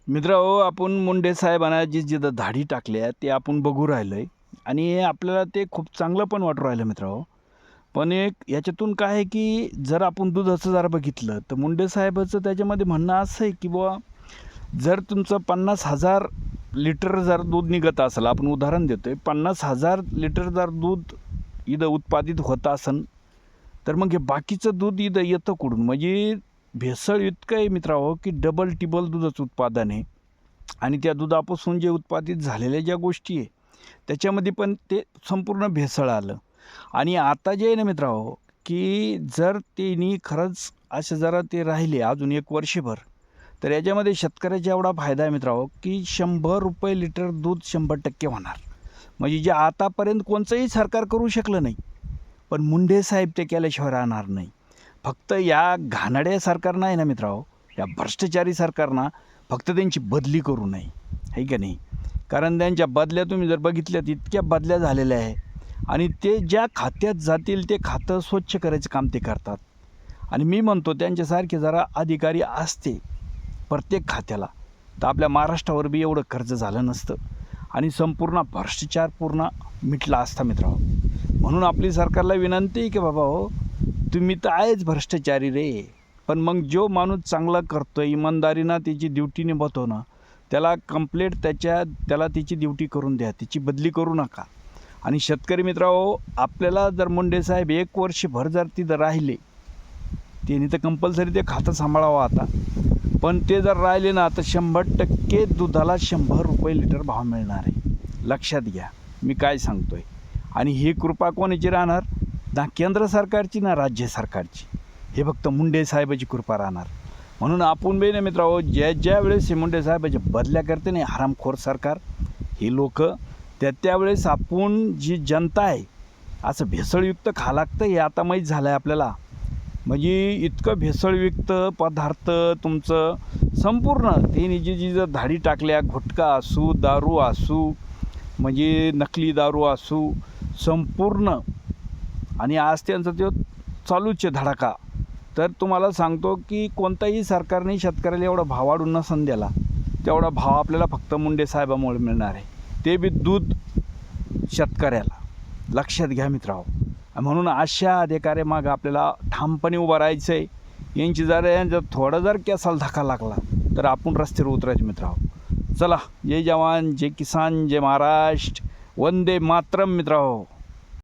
मित्रांनो, आपण मुंडे साहेबांना जी धाडी टाकल्या ते आपण बघू राहिलोय आणि आपल्याला ते खूप चांगलं पण वाटू राहिलं मित्रांनो. पण एक याच्यातून काय आहे, की जर आपण दुधाचं जरा बघितलं, तर मुंडे साहेबाचं त्याच्यामध्ये म्हणणं असं आहे, की बुवा जर तुमचं 50,000 लिटर जर दूध निघत असेल, आपण उदाहरण देतोय, 50,000 लिटर जर दूध इथं उत्पादित होत असेल, तर मग हे बाकीचं दूध इथं येतं कुठून? म्हणजे भेसळ इतकं आहे मित्रांनो, की डबल टिबल दुधाचं उत्पादन आहे. आणि त्या दुधापासून जे उत्पादित झालेल्या ज्या गोष्टी आहे, त्याच्यामध्ये पण ते संपूर्ण भेसळ आलं. आणि आता जे आहे ना मित्रांनो, की जर त्यांनी खरंच असे जरा ते राहिले अजून 1 वर्षभर, तर याच्यामध्ये शेतकऱ्याचा एवढा फायदा आहे मित्रांनो, की ₹100 लिटर दूध 100% होणार. म्हणजे जे आतापर्यंत कोणचंही सरकार करू शकलं नाही. पण मुंडे साहेब ते केल्याशिवाय राहणार नाही. फक्त या घाणेरड्या सरकारनं आहे ना मित्रांनो, या भ्रष्टाचारी सरकारनं फक्त त्यांची बदली करू नये, आहे का नाही? कारण त्यांच्या बदल्या तुम्ही जर बघितल्यात इतक्या बदल्या झालेल्या आहे आणि ते ज्या खात्यात जातील ते खातं स्वच्छ करायचं काम ते करतात. आणि मी म्हणतो त्यांच्यासारखे जरा अधिकारी असते प्रत्येक खात्याला, तर आपल्या महाराष्ट्रावर बी एवढं कर्ज झालं नसतं आणि संपूर्ण भ्रष्टाचार पूर्ण मिटला असता मित्रांनो. म्हणून आपली सरकारला विनंती आहे, की बाबा हो, तुम्ही तर आहेच भ्रष्टाचारी रे, पण मग जो माणूस चांगला करतोय, इमानदारीनं त्याची ड्युटी निभवतो ना, त्याला कंप्लीट त्याला त्याची ड्युटी करून द्या, त्याची बदली करू नका. आणि शेतकरी मित्रांनो, आपल्याला जर मुंडे साहेब 1 वर्षभर जर तिथं राहिले, त्यांनी तर कंपल्सरी ते खातं सांभाळावं आता. पण ते जर राहिले ना, तर 100% दुधाला ₹100 लिटर भाव मिळणार आहे. लक्षात घ्या, मी काय सांगतोय. आणि ही कृपा कोणाची राहणार? ना केंद्र सरकारची ना राज्य सरकारची. हे फक्त मुंडे साहेबाची कृपा राहणार. म्हणून आपण बी ना मित्रांनो, ज्या वेळेस हे मुंडे साहेबाच्या बदल्या करते ना हरामखोर सरकार, ही लोकं, त्यावेळेस आपण जी जनता आहे, असं भेसळयुक्त खा लागतं हे आता माहीत झालं आहे आपल्याला. म्हणजे इतकं भेसळयुक्त पदार्थ तुमचं संपूर्ण त्यांनी जी धाडी टाकल्या, गुटखा असू, दारू असू, म्हणजे नकली दारू असू, संपूर्ण. आणि आज त्यांचा तो चालूच आहे धडाका. तर तुम्हाला सांगतो, की कोणताही सरकारने शेतकऱ्याला एवढा भाव वाढवून नसन दिला, तेवढा भाव आपल्याला फक्त मुंडे साहेबामुळे मिळणार आहे, ते बी दूध शेतकऱ्याला. लक्षात घ्या मित्रांनो. म्हणून अशा अधिकाऱ्यामागं आपल्याला ठामपणे उभं राहायचं आहे. यांचा थोडा जर केसाला धक्का लागला, तर आपण रस्त्यावर उतरायचं मित्रांनो. चला, जय जवान, जय किसान, जय महाराष्ट्र, वंदे मातरम मित्रांनो.